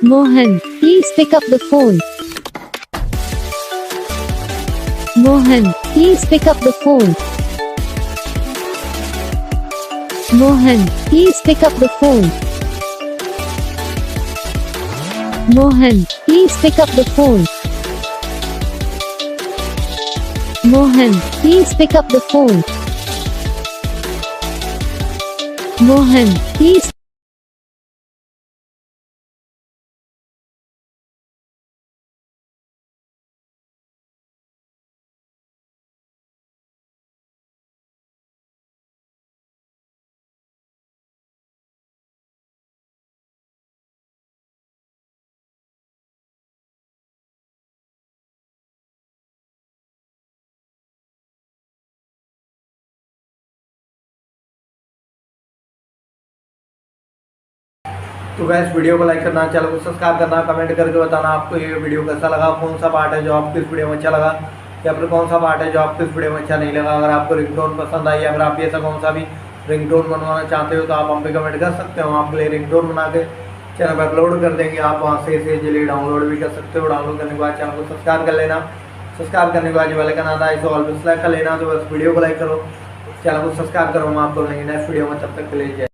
Mohan, please pick up the phone. Mohan, please pick up the phone. Mohan, please pick up the phone. Mohan, please pick up the phone. Mohan, please pick up the phone. Mohan, please. तो gas video को like करना, channel को subscribe करना, comment करके बताना आपको ये video कैसा लगा, कौन सा पार्ट है जो आपको इस वीडियो में अच्छा लगा या फिर कौन सा पार्ट है जो आपको इस वीडियो में अच्छा नहीं लगा। अगर आपको रिंगटोन पसंद आई या फिर आप ऐसा कौन सा भी रिंगटोन बनवाना चाहते हो तो आप हम पे कमेंट कर सकते हो। हम आपके लिए रिंगटोन बना के चैनल पर अपलोड कर देंगे। आप वहाँ से इसे इजीली डाउनलोड भी कर सकते हो। डाउनलोड करने के बाद चैनल को सब्सक्राइब कर लेना। सब्सक्राइब करने के बाद जो वाले का नाम आता है इसे ऑल पे सेलेक्ट कर लेना। तो बस वीडियो को लाइक करो, चैनल को सब्सक्राइब करो। हम आपको नेक्स्ट वीडियो में, तब तक के लिए जय।